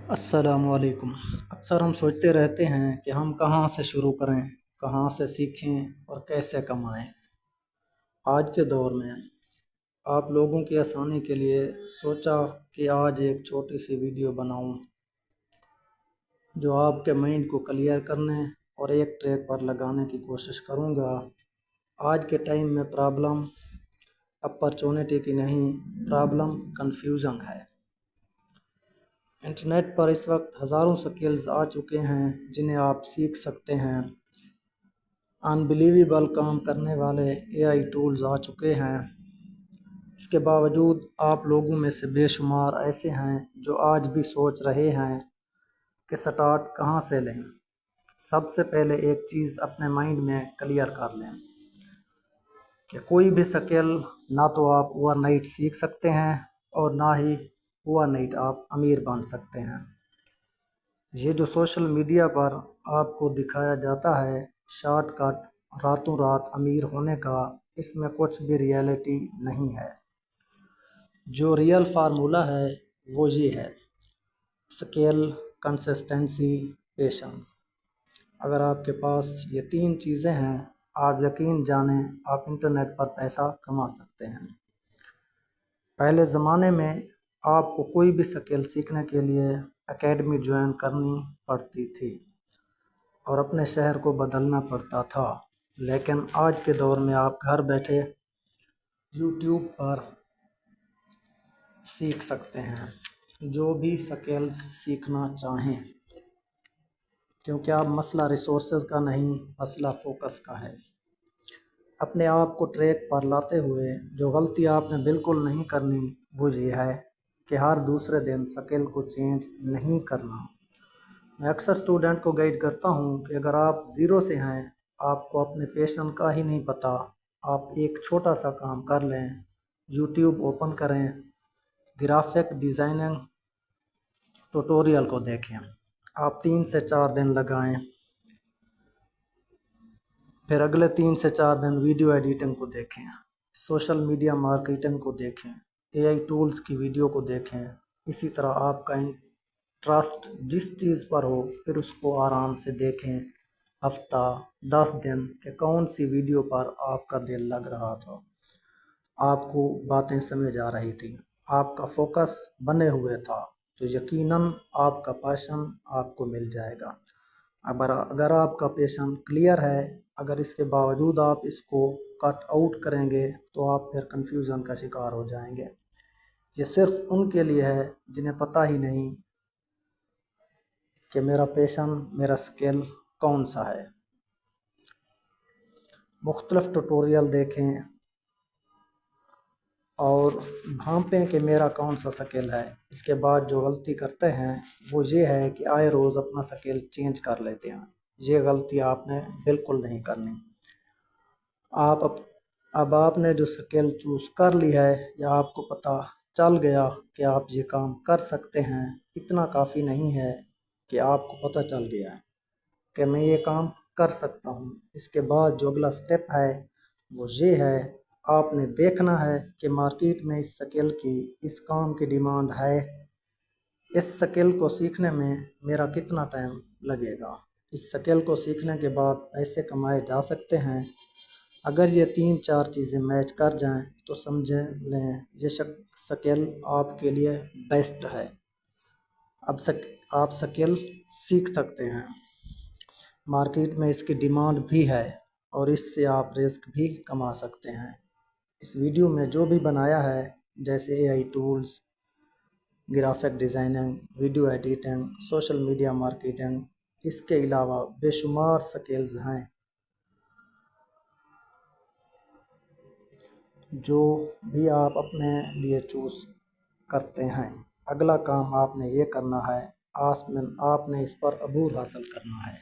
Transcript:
السلام علیکم۔ اکثر ہم سوچتے رہتے ہیں کہ ہم کہاں سے شروع کریں، کہاں سے سیکھیں اور کیسے کمائیں۔ آج کے دور میں آپ لوگوں کی آسانی کے لیے سوچا کہ آج ایک چھوٹی سی ویڈیو بناؤں جو آپ کے مائنڈ کو کلیئر کرنے اور ایک ٹریک پر لگانے کی کوشش کروں گا۔ آج کے ٹائم میں پرابلم اپرچونٹی کی نہیں، پرابلم کنفیوژن ہے۔ انٹرنیٹ پر اس وقت ہزاروں سکلز آ چکے ہیں جنہیں آپ سیکھ سکتے ہیں۔ انبلیویبل کام کرنے والے AI ٹولز آ چکے ہیں۔ اس کے باوجود آپ لوگوں میں سے بے شمار ایسے ہیں جو آج بھی سوچ رہے ہیں کہ سٹارٹ کہاں سے لیں۔ سب سے پہلے ایک چیز اپنے مائنڈ میں کلیئر کر لیں کہ کوئی بھی سکل نہ تو آپ اوور نائٹ سیکھ سکتے ہیں اور نہ ہی اوور نائٹ آپ امیر بن سکتے ہیں۔ یہ جو سوشل میڈیا پر آپ کو دکھایا جاتا ہے شارٹ کٹ راتوں رات امیر ہونے کا، اس میں کچھ بھی ریئلٹی نہیں ہے۔ جو ریئل فارمولہ ہے وہ یہ ہے: اسکل، کنسسٹنسی، پیشنس۔ اگر آپ کے پاس یہ تین چیزیں ہیں، آپ یقین جانیں آپ انٹرنیٹ پر پیسہ کما سکتے ہیں۔ پہلے زمانے میں آپ کو کوئی بھی سکل سیکھنے کے لیے اکیڈمی جوائن کرنی پڑتی تھی اور اپنے شہر کو بدلنا پڑتا تھا، لیکن آج کے دور میں آپ گھر بیٹھے یوٹیوب پر سیکھ سکتے ہیں جو بھی سکلز سیکھنا چاہیں، کیونکہ اب مسئلہ ریسورسز کا نہیں، مسئلہ فوکس کا ہے۔ اپنے آپ کو ٹریک پر لاتے ہوئے جو غلطی آپ نے بالکل نہیں کرنی وہ یہ ہے کہ ہر دوسرے دن سکل کو چینج نہیں کرنا۔ میں اکثر اسٹوڈنٹ کو گائیڈ کرتا ہوں کہ اگر آپ زیرو سے ہیں، آپ کو اپنے پیشن کا ہی نہیں پتہ، آپ ایک چھوٹا سا کام کر لیں، یوٹیوب اوپن کریں، گرافک ڈیزائننگ ٹوٹوریل کو دیکھیں، آپ 3 سے 4 دن لگائیں، پھر اگلے 3 سے 4 دن ویڈیو ایڈیٹنگ کو دیکھیں، سوشل میڈیا مارکیٹنگ کو دیکھیں، AI ٹولز کی ویڈیو کو دیکھیں۔ اسی طرح آپ کا انٹرسٹ جس چیز پر ہو پھر اس کو آرام سے دیکھیں، ہفتہ 10 دن کہ کون سی ویڈیو پر آپ کا دل لگ رہا تھا، آپ کو باتیں سمجھ آ رہی تھی، آپ کا فوکس بنے ہوئے تھا، تو یقیناً آپ کا پیشن آپ کو مل جائے گا۔ اگر آپ کا پیشن کلیئر ہے، اگر اس کے باوجود آپ اس کو کٹ آؤٹ کریں گے تو آپ پھر کنفیوژن کا شکار ہو جائیں گے۔ یہ صرف ان کے لیے ہے جنہیں پتہ ہی نہیں کہ میرا پیشن، میرا سکل کون سا ہے۔ مختلف ٹوٹوریل دیکھیں اور بھانپیں کہ میرا کون سا سکل ہے۔ اس کے بعد جو غلطی کرتے ہیں وہ یہ ہے کہ آئے روز اپنا سکل چینج کر لیتے ہیں۔ یہ غلطی آپ نے بالکل نہیں کرنی۔ اب آپ نے جو سکل چوز کر لی ہے یا آپ کو پتہ چل گیا کہ آپ یہ کام کر سکتے ہیں، اتنا کافی نہیں ہے کہ آپ کو پتہ چل گیا ہے کہ میں یہ کام کر سکتا ہوں۔ اس کے بعد جو اگلا سٹیپ ہے وہ یہ ہے، آپ نے دیکھنا ہے کہ مارکیٹ میں اس سکل کی، اس کام کی ڈیمانڈ ہے، اس سکل کو سیکھنے میں میرا کتنا ٹائم لگے گا۔ اس سکل کو سیکھنے کے بعد پیسے کمائے جا سکتے ہیں۔ اگر یہ 3-4 چیزیں میچ کر جائیں تو سمجھیں لیں یہ سکل آپ کے لیے بیسٹ ہے۔ اب آپ سکل سیکھ سکتے ہیں، مارکیٹ میں اس کی ڈیمانڈ بھی ہے اور اس سے آپ رزق بھی کما سکتے ہیں۔ اس ویڈیو میں جو بھی بنایا ہے جیسے AI tools, graphic designing, video editing, social media marketing, اس کے علاوہ بے شمار سکلز ہیں جو بھی آپ اپنے لیے چوز کرتے ہیں۔ اگلا کام آپ نے یہ کرنا ہے، آپ نے اس پر عبور حاصل کرنا ہے۔